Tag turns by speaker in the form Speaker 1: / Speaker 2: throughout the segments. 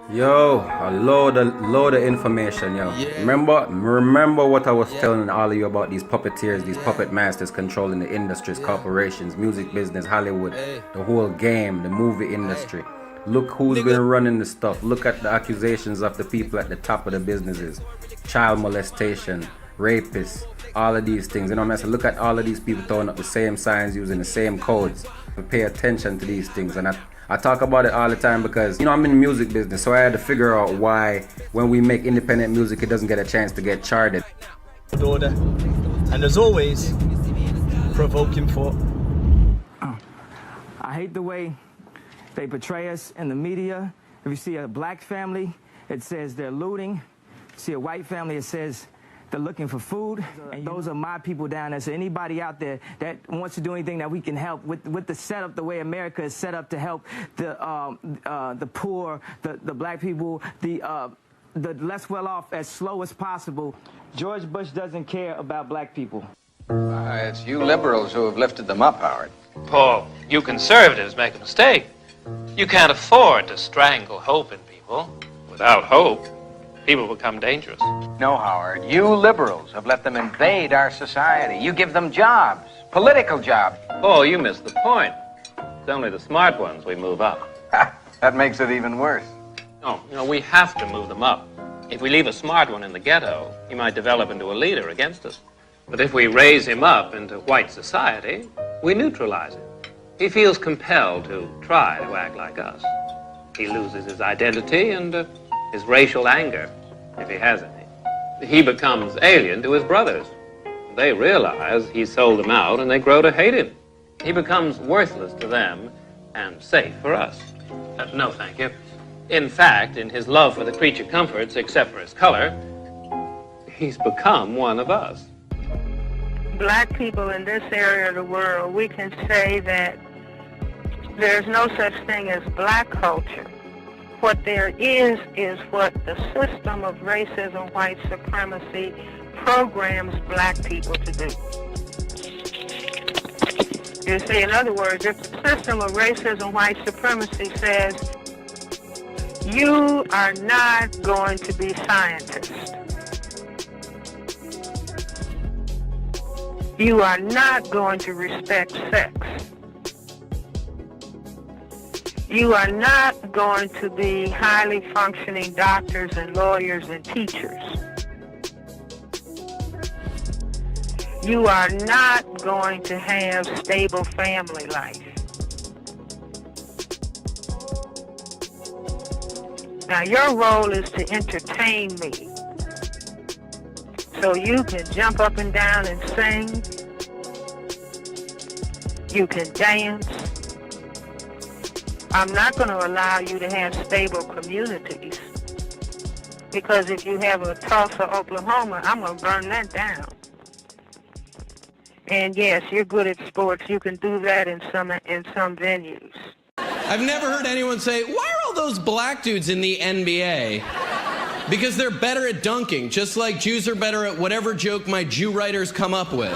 Speaker 1: Yo, a load of information, yo.
Speaker 2: Yeah.
Speaker 1: Remember what I was telling all of you about these puppeteers, these puppet masters controlling the industries, corporations, music business, Hollywood, the whole game, the movie industry. Look who's been running the stuff. Look at the accusations of the people at the top of the businesses. Child molestation, rapists, all of these things. You know what I'm saying? Look at all of these people throwing up the same signs, using the same codes. Pay attention to these things. And I talk about it all the time because, you know, I'm in the music business, so I had to figure out why when we make independent music, it doesn't get a chance to get charted.
Speaker 2: Order. And as always, provoking thought.
Speaker 3: I hate the way they portray us in the media. If you see a black family, it says they're looting. See a white family, it says they're looking for food. And those are my people down there. So anybody out there that wants to do anything that we can help with the setup, the way America is set up to help the poor, the black people, the less well off as slow as possible. George Bush doesn't care about black people.
Speaker 4: It's you liberals who have lifted them up, Howard.
Speaker 5: Paul, you conservatives make a mistake. You can't afford to strangle hope in people. Without hope, people become dangerous.
Speaker 4: No, Howard, you liberals have let them invade our society. You give them jobs, political jobs.
Speaker 5: Paul, you missed the point. It's only the smart ones we move up.
Speaker 4: That makes it even worse.
Speaker 5: No, we have to move them up. If we leave a smart one in the ghetto, he might develop into a leader against us. But if we raise him up into white society, we neutralize him. He feels compelled to try to act like us. He loses his identity and his racial anger, if he has any. He becomes alien to his brothers. They realize he sold them out and they grow to hate him. He becomes worthless to them and safe for us. No, thank you. In fact, in his love for the creature comforts, except for his color, he's become one of us.
Speaker 6: Black people in this area of the world, we can say that there's no such thing as black culture. What there is what the system of racism, white supremacy, programs black people to do. You see, in other words, if the system of racism, white supremacy says, you are not going to be scientists. You are not going to respect sex. You are not going to be highly functioning doctors and lawyers and teachers. You are not going to have stable family life. Now your role is to entertain me. So you can jump up and down and sing. You can dance. I'm not going to allow you to have stable communities. Because if you have a Tulsa, Oklahoma, I'm going to burn that down. And yes, you're good at sports. You can do that in some venues.
Speaker 7: I've never heard anyone say, why are all those black dudes in the NBA? Because they're better at dunking, just like Jews are better at whatever joke my Jew writers come up with.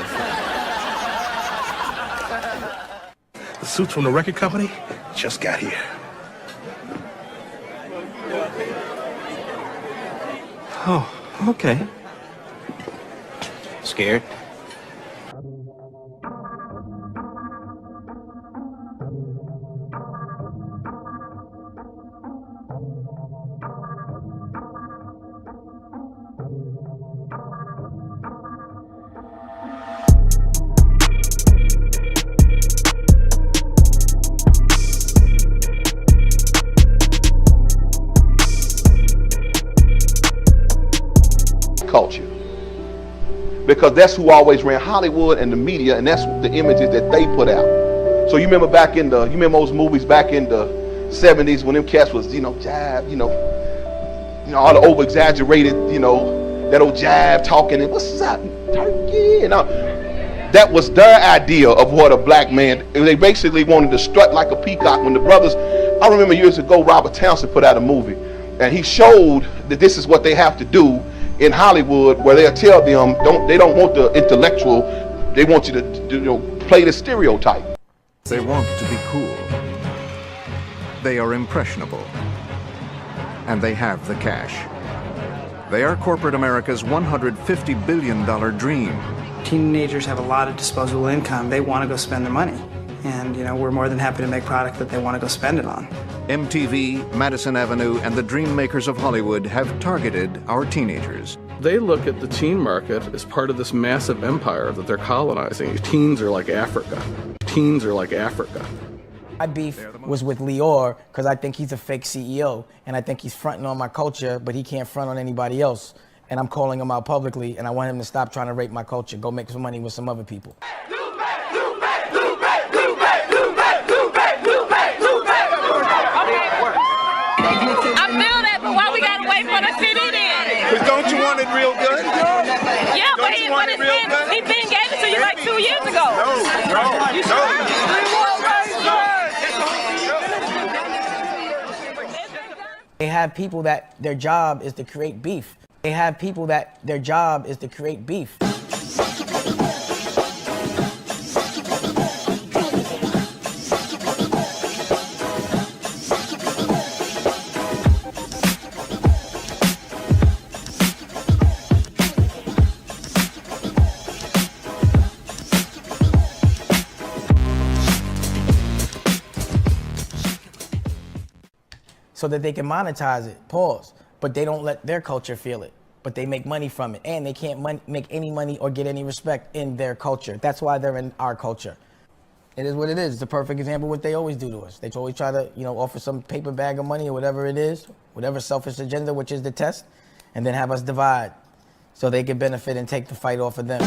Speaker 8: The suits from the record company just got here.
Speaker 9: Oh, okay. Scared?
Speaker 10: Culture, because that's who always ran Hollywood and the media, and that's the images that they put out. So you remember those movies back in the 70s when them cats was, jive, all the over exaggerated, that old jive talking and what's up, turkey, and all. That was their idea of what a black man. They basically wanted to strut like a peacock. When the brothers, I remember years ago, Robert Townsend put out a movie, and he showed that this is what they have to do in Hollywood, where they'll tell them they don't want the intellectual, they want you to play the stereotype.
Speaker 11: They want to be cool. They are impressionable. And they have the cash. They are corporate America's $150 billion dream.
Speaker 12: Teenagers have a lot of disposable income. They want to go spend their money. And, you know, we're more than happy to make product that they want to go spend it on.
Speaker 11: MTV, Madison Avenue, and the dream makers of Hollywood have targeted our teenagers.
Speaker 8: They look at the teen market as part of this massive empire that they're colonizing. Teens are like Africa. Teens are like Africa.
Speaker 3: My beef was with Leroy because I think he's a fake CEO and I think he's fronting on my culture, but he can't front on anybody else. And I'm calling him out publicly and I want him to stop trying to rape my culture. Go make some money with some other people.
Speaker 13: I feel that, but why we gotta wait for the CD then?
Speaker 14: Because don't you want it real good?
Speaker 13: Yeah, but he been gave it to you like 2 years ago.
Speaker 3: They have people that their job is to create beef. They have people that their job is to create beef. So that they can monetize it, pause. But they don't let their culture feel it. But they make money from it. And they can't make any money or get any respect in their culture. That's why they're in our culture. It is what it is. It's a perfect example of what they always do to us. They always try to, you know, offer some paper bag of money or whatever it is, whatever selfish agenda, which is the test, and then have us divide so they can benefit and take the fight off of them.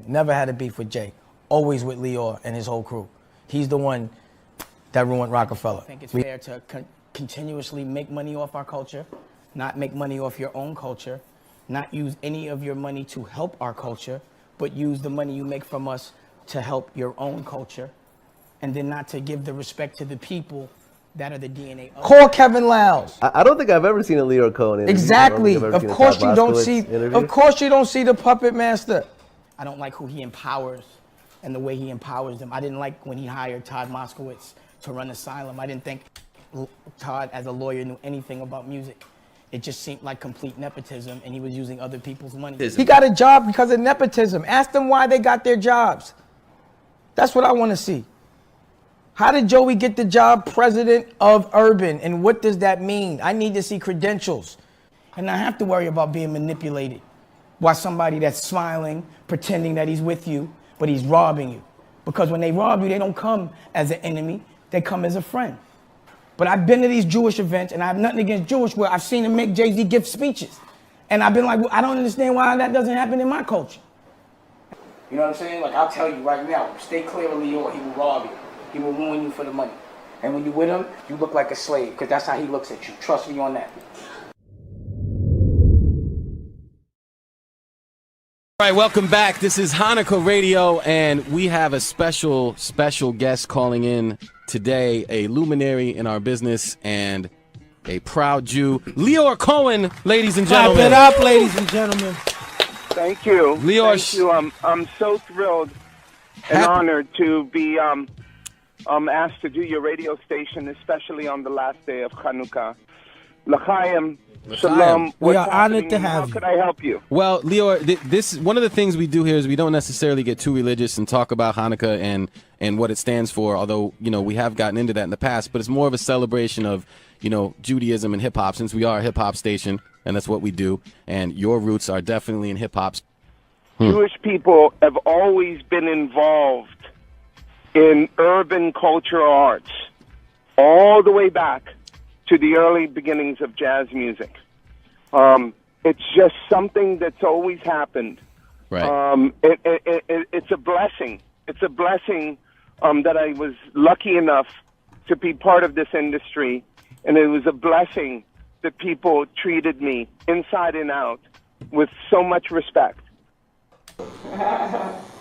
Speaker 3: Never had a beef with Jay. Always with Leroy and his whole crew. He's the one that ruined Rockefeller. I think it's fair to continuously make money off our culture, not make money off your own culture, not use any of your money to help our culture, but use the money you make from us to help your own culture, and then not to give the respect to the people that are the DNA of. Call Kevin Lowndes.
Speaker 15: I don't think I've ever seen a Leroy Cohen interview.
Speaker 3: Exactly. Of course you don't see. Of course you don't see the puppet master. I don't like who he empowers and the way he empowers them. I didn't like when he hired Todd Moskowitz to run Asylum. I didn't think Todd, as a lawyer, knew anything about music. It just seemed like complete nepotism, and he was using other people's money. He got a job because of nepotism. Ask them why they got their jobs. That's what I want to see. How did Joey get the job president of Urban, and what does that mean? I need to see credentials. And I have to worry about being manipulated by somebody that's smiling, pretending that he's with you, but he's robbing you. Because when they rob you, they don't come as an enemy, they come as a friend. But I've been to these Jewish events, and I have nothing against Jewish, where I've seen him make JayZ give speeches. And I've been like, well, I don't understand why that doesn't happen in my culture. You know what I'm saying? Like, I'll tell you right now, stay clear of Leroy, he will rob you. He will ruin you for the money. And when you're with him, you look like a slave, because that's how he looks at you. Trust me on that.
Speaker 16: All right, welcome back. This is Hanukkah Radio, and we have a special guest calling in today, a luminary in our business and a proud Jew, Leroy Cohen, ladies and gentlemen.
Speaker 17: Clap it up, ladies and gentlemen.
Speaker 18: Thank you.
Speaker 16: Leroy,
Speaker 18: thank you. I'm so thrilled and honored to be asked to do your radio station, especially on the last day of Hanukkah. L'chaim. Shalom.
Speaker 17: We are honored to have you.
Speaker 18: How could I help you?
Speaker 16: Well, Leroy, this one of the things we do here is we don't necessarily get too religious and talk about Hanukkah and what it stands for, although, you know, we have gotten into that in the past, but it's more of a celebration of, you know, Judaism and hip-hop, since we are a hip-hop station, and that's what we do, and your roots are definitely in hip-hop.
Speaker 18: Jewish people have always been involved in urban cultural arts all the way back to the early beginnings of jazz music. It's just something that's always happened.
Speaker 16: Right.
Speaker 18: It's a blessing. It's a blessing that I was lucky enough to be part of this industry, and it was a blessing that people treated me inside and out with so much respect.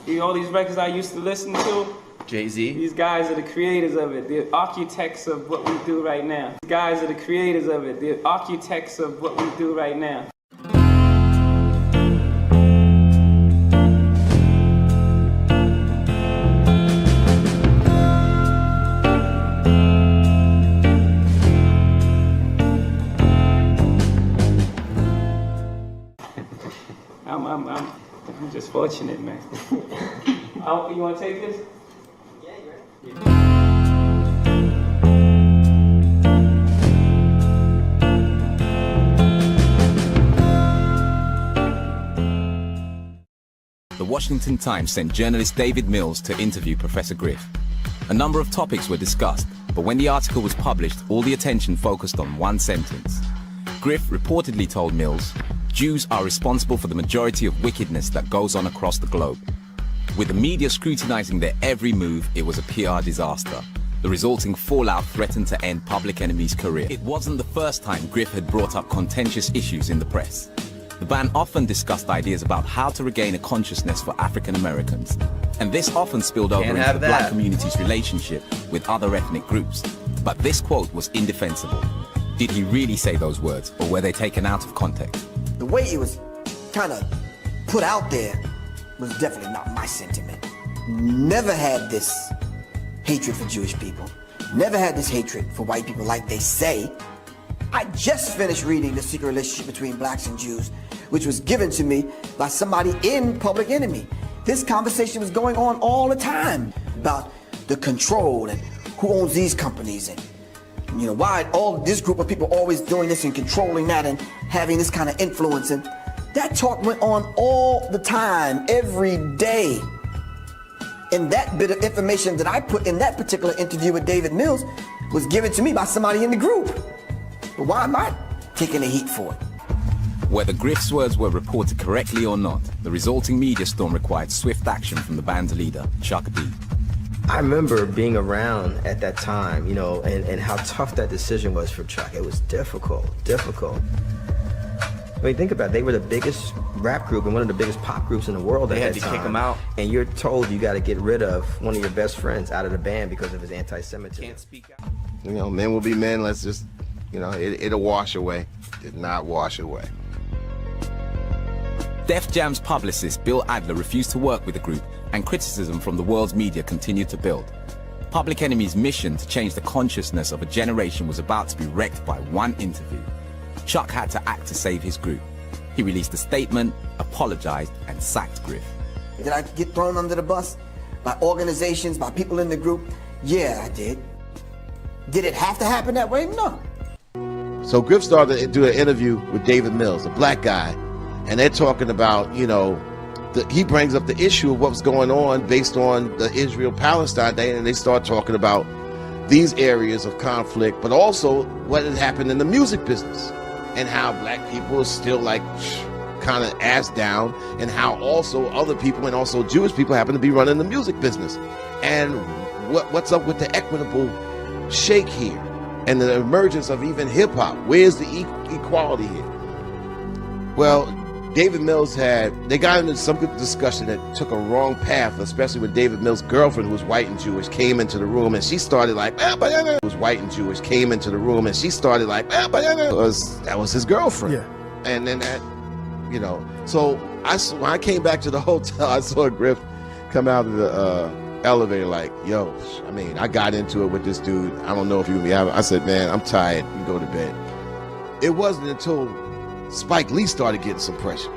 Speaker 19: You know, all these records I used to listen to,
Speaker 9: JayZ.
Speaker 19: these guys are the creators of it, the architects of what we do right now. These guys are the creators of it, the architects of what we do right now. I'm just fortunate, man. You want to take this? Yeah, you're right.
Speaker 20: The Washington Times sent journalist David Mills to interview Professor Griff. A number of topics were discussed, but when the article was published, all the attention focused on one sentence. Griff reportedly told Mills, "Jews are responsible for the majority of wickedness that goes on across the globe." With the media scrutinizing their every move, it was a PR disaster. The resulting fallout threatened to end Public Enemy's career. It wasn't the first time Griff had brought up contentious issues in the press. The band often discussed ideas about how to regain a consciousness for African Americans. And this often spilled over into the black community's relationship with other ethnic groups. But this quote was indefensible. Did he really say those words, or were they taken out of context?
Speaker 21: The way it was kind of put out there was definitely not my sentiment. Never had this hatred for Jewish people. Never had this hatred for white people like they say. I just finished reading The Secret Relationship Between Blacks and Jews, which was given to me by somebody in Public Enemy. This conversation was going on all the time about the control and who owns these companies and you know, why all this group of people always doing this and controlling that and having this kind of influence. And that talk went on all the time, every day. And that bit of information that I put in that particular interview with David Mills was given to me by somebody in the group. But why am I taking the heat for it?
Speaker 20: Whether Griff's words were reported correctly or not, the resulting media storm required swift action from the band's leader, Chuck D.
Speaker 9: I remember being around at that time, you know, and how tough that decision was for Chuck. It was difficult. I mean, think about it. They were the biggest rap group and one of the biggest pop groups in the world at that time. They had to kick him out. And you're told you got to get rid of one of your best friends out of the band because of his anti-Semitism. Can't speak out.
Speaker 14: You know, men will be men. Let's just, you know, it'll wash away. Did not wash away.
Speaker 20: Def Jam's publicist Bill Adler refused to work with the group, and criticism from the world's media continued to build. Public Enemy's mission to change the consciousness of a generation was about to be wrecked by one interview. Chuck had to act to save his group. He released a statement, apologized, and sacked Griff.
Speaker 21: Did I get thrown under the bus by organizations, by people in the group? Yeah, I did. Did it have to happen that way? No.
Speaker 14: So Griff started to do an interview with David Mills, a black guy, and they're talking about, you know, he brings up the issue of what's going on based on the Israel-Palestine day, and they start talking about these areas of conflict, but also what had happened in the music business and how black people are still like kind of ass down, and how also other people and also Jewish people happen to be running the music business. And what's up with the equitable shake here and the emergence of even hip-hop? Where's the equality here? Well, David Mills they got into some good discussion that took a wrong path, especially when David Mills' girlfriend, who was white and Jewish, came into the room, and she started like, was white and Jewish, came into the room, and she started like, that was his girlfriend. Yeah. And then that, you know, so when I came back to the hotel, I saw Griff come out of the elevator like, yo, I mean, I got into it with this dude. I don't know if you can be having. I said, man, I'm tired. You go to bed. It wasn't until Spike Lee started getting some pressure.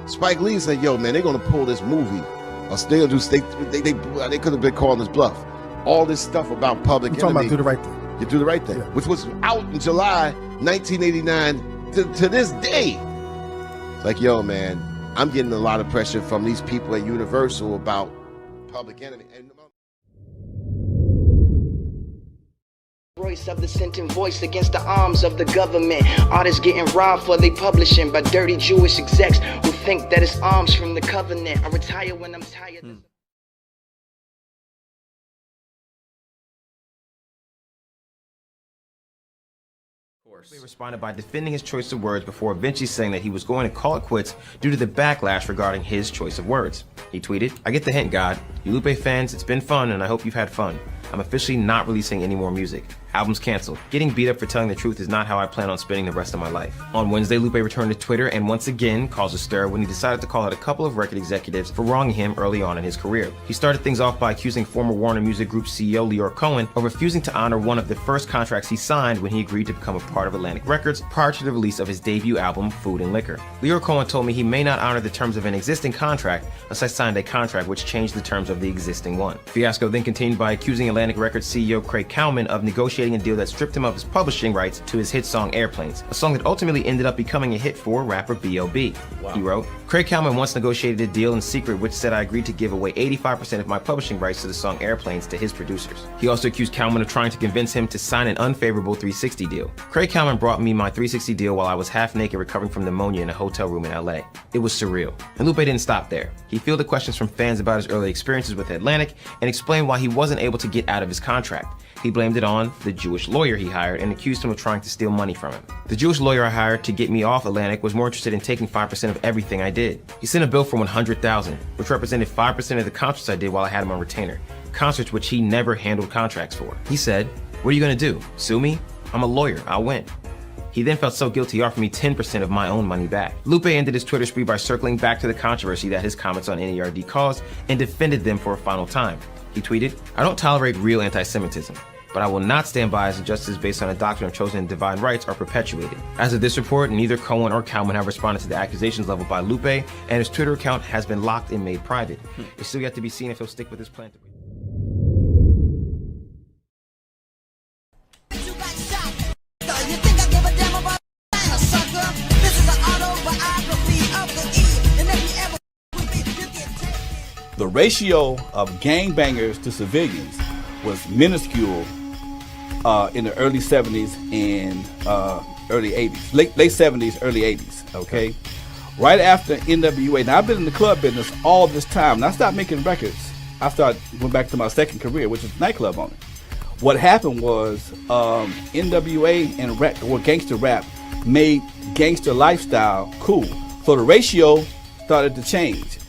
Speaker 14: Spike Lee said, yo, man, they're going to pull this movie. Or they could have been calling this bluff. All this stuff about Public Enemy.
Speaker 22: Talking about Do the Right Thing.
Speaker 14: You Do the Right Thing, which was out in July 1989 to this day. It's like, yo, man, I'm getting a lot of pressure from these people at Universal about Public Enemy.
Speaker 23: Voice of the sentient voice against the arms of the government. Artists getting robbed for they publishing by dirty Jewish execs who think that it's arms from the covenant. I retire when I'm tired.
Speaker 1: He responded by defending his choice of words before eventually saying that he was going to call it quits due to the backlash regarding his choice of words. He tweeted, "I get the hint, God. You Lupe fans, it's been fun and I hope you've had fun. I'm officially not releasing any more music. Album's canceled. Getting beat up for telling the truth is not how I plan on spending the rest of my life." On Wednesday, Lupe returned to Twitter and once again caused a stir when he decided to call out a couple of record executives for wronging him early on in his career. He started things off by accusing former Warner Music Group CEO Leroy Cohen of refusing to honor one of the first contracts he signed when he agreed to become a part of Atlantic Records prior to the release of his debut album, Food and Liquor. Leroy Cohen told me he may not honor the terms of an existing contract unless I signed a contract which changed the terms of the existing one. Fiasco then continued by accusing Atlantic Records CEO Craig Cowman of negotiating a deal that stripped him of his publishing rights to his hit song Airplanes, a song that ultimately ended up becoming a hit for rapper B.O.B. Wow. He wrote, "Craig Cowman once negotiated a deal in secret which said I agreed to give away 85% of my publishing rights to the song Airplanes to his producers." He also accused Cowman of trying to convince him to sign an unfavorable 360 deal. Craig Cowman brought me my 360 deal while I was half naked recovering from pneumonia in a hotel room in LA. It was surreal. And Lupe didn't stop there. He fielded questions from fans about his early experiences with Atlantic and explained why he wasn't able to get out of his contract. He blamed it on the Jewish lawyer he hired and accused him of trying to steal money from him. "The Jewish lawyer I hired to get me off Atlantic was more interested in taking 5% of everything I did. He sent a bill for $100,000, which represented 5% of the concerts I did while I had him on retainer, concerts which he never handled contracts for. He said, 'What are you gonna do? Sue me? I'm a lawyer, I'll win.' He then felt so guilty he offered me 10% of my own money back." Lupe ended his Twitter spree by circling back to the controversy that his comments on NERD caused and defended them for a final time. He tweeted, "I don't tolerate real anti-Semitism, but I will not stand by as injustices based on a doctrine of chosen and divine rights are perpetuated." As of this report, neither Cohen or Cowman have responded to the accusations leveled by Lupe, and his Twitter account has been locked and made private. It's still yet to be seen if he'll stick with his plan.
Speaker 2: The ratio of gangbangers to civilians was minuscule in the early 70s and early 80s, late 70s, early 80s, okay? Right after NWA, now I've been in the club business all this time, and I stopped making records. Went back to my second career, which was nightclub owner. What happened was NWA and rap, or gangster rap, made gangster lifestyle cool. So the ratio started to change.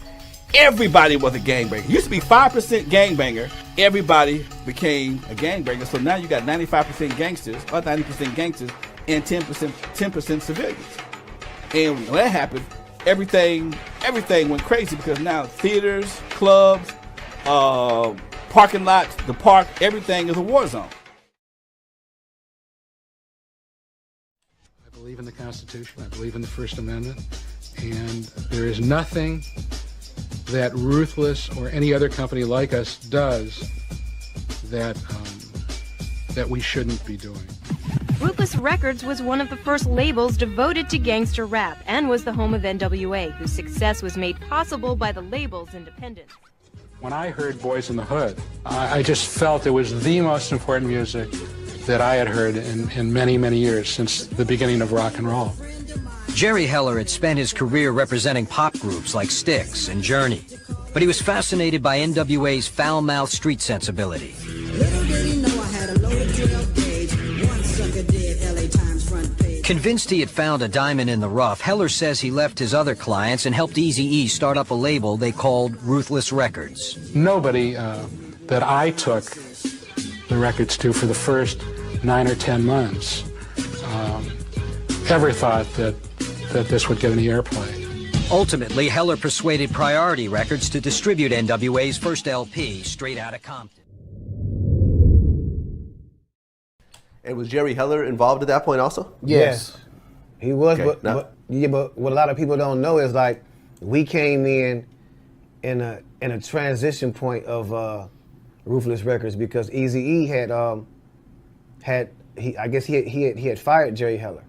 Speaker 2: Everybody was a gangbanger. It used to be 5% gangbanger. Everybody became a gangbanger. So now you got 95% gangsters, or 90% gangsters, and 10% civilians. And when that happened, everything went crazy because now theaters, clubs, parking lots, the park, everything is a war zone.
Speaker 22: I believe in the Constitution. I believe in the First Amendment. And there is nothing that Ruthless or any other company like us does that we shouldn't be doing.
Speaker 24: Ruthless Records was one of the first labels devoted to gangster rap and was the home of NWA, whose success was made possible by the label's independence.
Speaker 22: When I heard Boys in the Hood, I just felt it was the most important music that I had heard in many, many years, since the beginning of rock and roll.
Speaker 25: Jerry Heller had spent his career representing pop groups like Styx and Journey, but he was fascinated by NWA's foul-mouthed street sensibility. Convinced he had found a diamond in the rough, Heller says he left his other clients and helped Eazy-E start up a label they called Ruthless Records.
Speaker 22: Nobody that I took the records to for the first 9 or 10 months ever thought that this would get any airplay.
Speaker 25: Ultimately, Heller persuaded Priority Records to distribute NWA's first LP, Straight Outta Compton.
Speaker 15: And was Jerry Heller involved at that point also?
Speaker 26: Yes. He was,
Speaker 15: Okay,
Speaker 26: but what a lot of people don't know is like we came in a transition point of Ruthless Records because Eazy-E had fired Jerry Heller,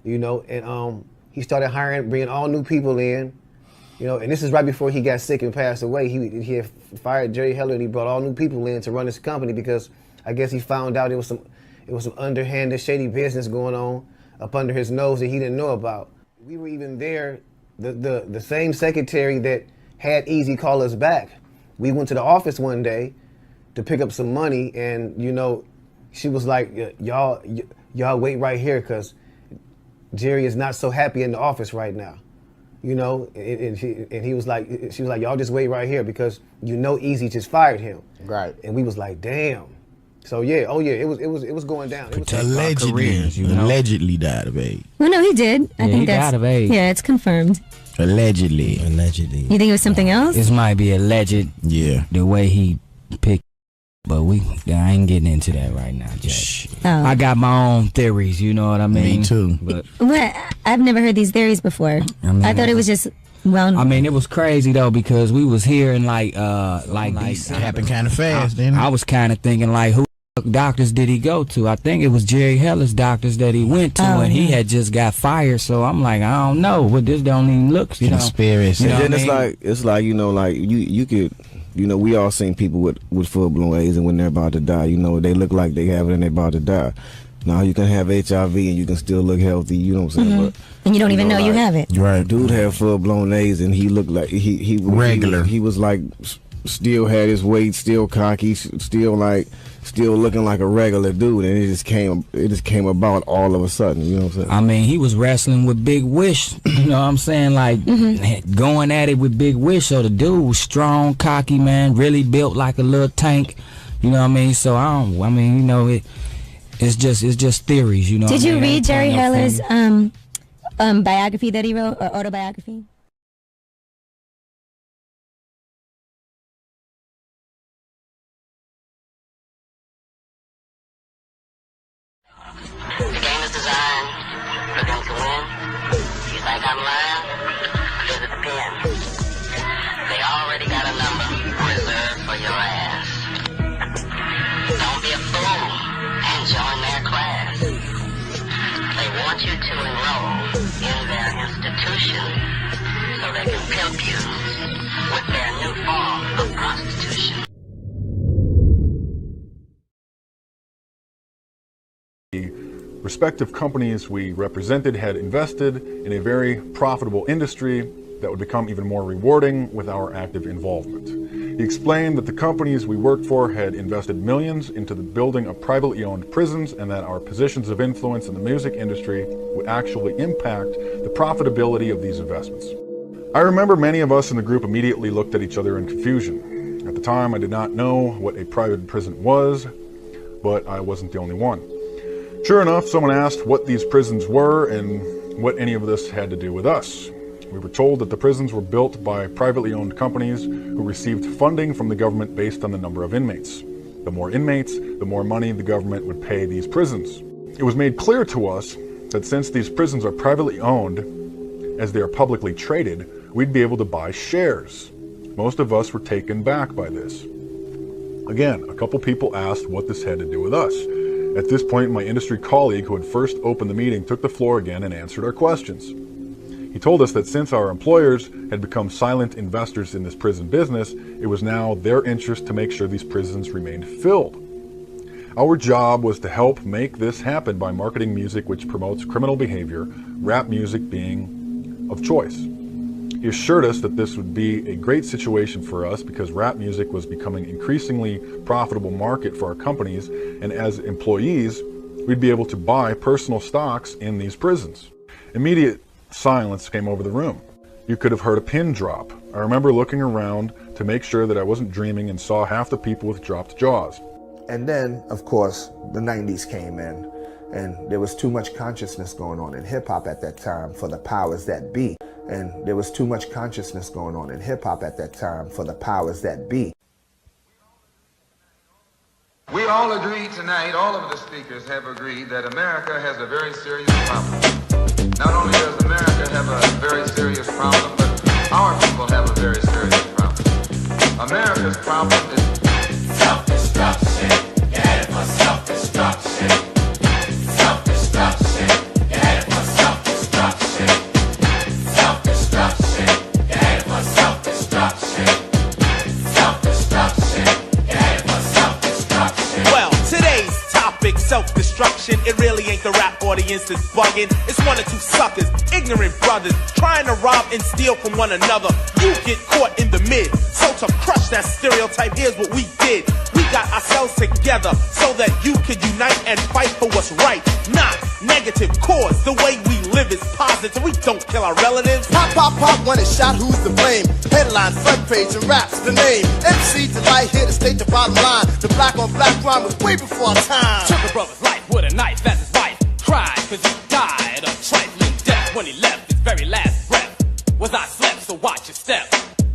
Speaker 26: you know, and he started bringing all new people in, you know, and this is right before he got sick and passed away. He had fired Jerry Heller and he brought all new people in to run his company because I guess he found out it was some underhanded, shady business going on up under his nose that he didn't know about. We were even there, the same secretary that had Eazy call us back. We went to the office one day to pick up some money, and you know, she was like, y'all y'all wait right here because Jerry is not so happy in the office right now. You know, and she was like, y'all just wait right here because you know Easy just fired him.
Speaker 4: Right.
Speaker 26: And we was like, damn. So yeah, it was going down. It was
Speaker 4: Allegedly died of AIDS.
Speaker 5: Well, no, he did. I think
Speaker 6: he
Speaker 5: that's
Speaker 6: died of AIDS.
Speaker 5: Yeah, it's confirmed.
Speaker 4: Allegedly.
Speaker 5: You think it was something else?
Speaker 6: This might be alleged.
Speaker 4: Yeah.
Speaker 6: The way he picked, but I ain't getting into that right now, Jay.
Speaker 5: Oh.
Speaker 6: I got my own theories. You know what I mean?
Speaker 4: Me too.
Speaker 6: But
Speaker 5: What? I've never heard these theories before. I thought it was just
Speaker 6: I mean, it was crazy though because we was hearing like
Speaker 4: it happened kind of fast. Didn't it?
Speaker 6: I was kind of thinking like, who doctors did he go to? I think it was Jerry Heller's doctors that he went to, and he had just got fired. So I'm like, I don't know, but this don't even look
Speaker 4: conspiracy.
Speaker 6: You know
Speaker 7: and then
Speaker 6: what I mean?
Speaker 7: it's like you know, like you could. You know, we all seen people with full-blown AIDS, and when they're about to die, you know, they look like they have it and they're about to die. Now, you can have HIV and you can still look healthy, you know what I'm saying? But,
Speaker 5: and you don't even know you have it.
Speaker 7: Right. Dude had full-blown AIDS, and he looked like he
Speaker 4: regular.
Speaker 7: He was like, still had his weight, still cocky, still looking like a regular dude, and it just came about all of a sudden, you know what I'm saying?
Speaker 6: I mean, he was wrestling with Big Wish, you know what I'm saying? Like, going at it with Big Wish, so the dude was strong, cocky, man, really built like a little tank, you know what I mean? So, you know, it's just theories, you know.
Speaker 5: Did you read Jerry Heller's biography that he wrote, or autobiography?
Speaker 10: The game is designed for them to win. You think I'm lying? Visit the pen. They already got a number reserved for your ass. Don't be a fool and join their class. They want you to enroll in their institution so they can pimp you with their new form of prostitution.
Speaker 12: Respective companies we represented had invested in a very profitable industry that would become even more rewarding with our active involvement. He explained that the companies we worked for had invested millions into the building of privately owned prisons and that our positions of influence in the music industry would actually impact the profitability of these investments. I remember many of us in the group immediately looked at each other in confusion. At the time, I did not know what a private prison was, but I wasn't the only one. Sure enough, someone asked what these prisons were and what any of this had to do with us. We were told that the prisons were built by privately owned companies who received funding from the government based on the number of inmates. The more inmates, the more money the government would pay these prisons. It was made clear to us that since these prisons are privately owned, as they are publicly traded, we'd be able to buy shares. Most of us were taken back by this. Again, a couple people asked what this had to do with us. At this point, my industry colleague who had first opened the meeting took the floor again and answered our questions. He told us that since our employers had become silent investors in this prison business, it was now their interest to make sure these prisons remained filled. Our job was to help make this happen by marketing music which promotes criminal behavior, rap music being of choice. He assured us that this would be a great situation for us because rap music was becoming an increasingly profitable market for our companies, and as employees, we'd be able to buy personal stocks in these prisons. Immediate silence came over the room. You could have heard a pin drop. I remember looking around to make sure that I wasn't dreaming and saw half the people with dropped jaws.
Speaker 27: And then, of course, the 90s came in, and there was too much consciousness going on in hip-hop at that time for the powers that be. And there was too much consciousness going on in hip-hop at that time for the powers that be.
Speaker 28: We all agree tonight, all of the speakers have agreed that America has a very serious problem. Not only does America have a very serious problem, but our people have a very serious problem. America's problem is self-destruction. You're headed for self-destruction. Self-destruction. You're headed for self-destruction. Self-destruction. You're headed for self-destruction. Self-destruction. You're headed for self-destruction.
Speaker 29: Well, today's topic, self-destruction. It really ain't the rap or the
Speaker 3: audience is bugging. It's one or two suckers, ignorant brothers, trying to rob and steal from one another. You get caught in the mid. So to crush that stereotype, here's what we did. We got ourselves together so that you could unite and fight for what's right. Not negative cause. The way we live is positive. We don't kill our relatives.
Speaker 8: Pop, pop, pop, when it's shot, who's to blame? Headline, front page, and raps the name. MC Delight here to state the bottom line. The black on black crime was way before our time.
Speaker 3: Took a brother's life with a knife as his wife cried, cause he died of trifling death when he left his very last breath. Was I slept, so watch your step.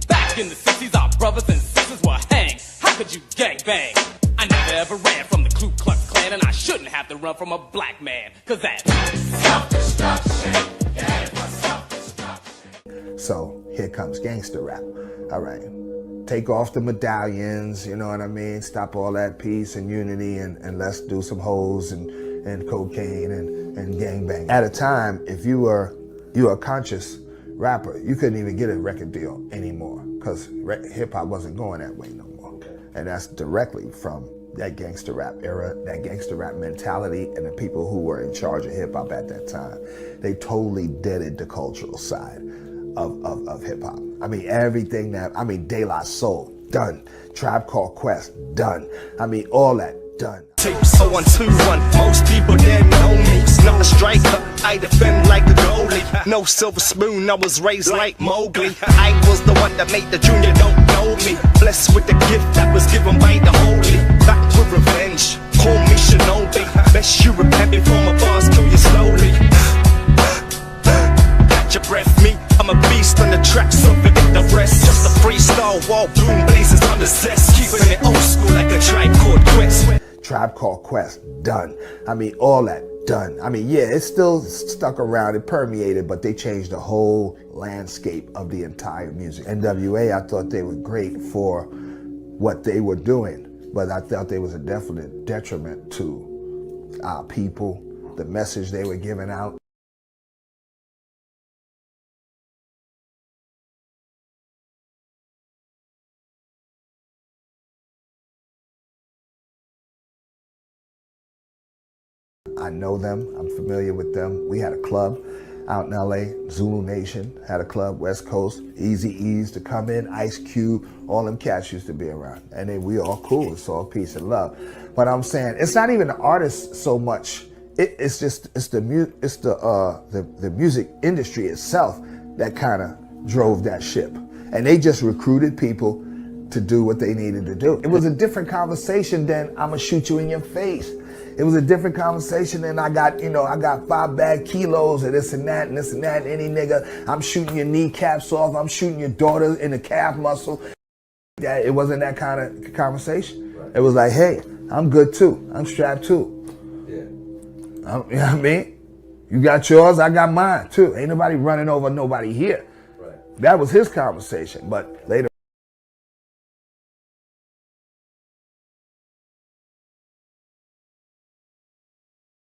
Speaker 3: Back in the 60s, our brothers and sisters were hanged. How could you gangbang? I never ever ran from the Ku Klux Klan, and I shouldn't have to run from a black man, cause that's self-destruction. Yeah, it was self-destruction.
Speaker 27: So here comes gangster rap. All right. Take off the medallions, you know what I mean? Stop all that peace and unity and let's do some hoes and cocaine and gangbang. At a time, if you were a conscious rapper, you couldn't even get a record deal anymore because hip hop wasn't going that way no more. And that's directly from that gangster rap era, that gangster rap mentality, and the people who were in charge of hip hop at that time. They totally deaded the cultural side of hip hop. I mean, everything De La Soul, done. Tribe Called Quest, done. I mean, all that, done.
Speaker 11: So 1, 2, 1, most people didn't know me. Not a striker, I defend like a goalie. No silver spoon, I was raised like Mowgli. I was the one that made the junior don't know me. Blessed with the gift that was given by the holy. Back with revenge, call me Shinobi. Best you repent before my bars kill you slowly. Catch your breath, me, I'm a beast on the track, so forget the rest. Just a freestyle while boom blazes on the zest. Keeping it old school like a Tribe Called Quest.
Speaker 27: Tribe Called Quest, done. I mean, all that, done. I mean, yeah, it's still stuck around, it permeated, but they changed the whole landscape of the entire music. NWA, I thought they were great for what they were doing, but I thought they was a definite detriment to our people, the message they were giving out. I know them, I'm familiar with them. We had a club out in LA, Zulu Nation had a club, West Coast, Easy E's to come in, Ice Cube, all them cats used to be around. And then we all cool, it's all peace and love. But I'm saying, it's not even the artists so much, it's the music industry itself that kind of drove that ship. And they just recruited people to do what they needed to do. It was a different conversation than I'ma shoot you in your face. It was a different conversation than I got 5 bad kilos of this and that and this and that. Any nigga, I'm shooting your kneecaps off. I'm shooting your daughter in the calf muscle. It wasn't that kind of conversation. Right. It was like, hey, I'm good too. I'm strapped too. Yeah. You know what I mean? You got yours, I got mine too. Ain't nobody running over nobody here. Right. That was his conversation. But later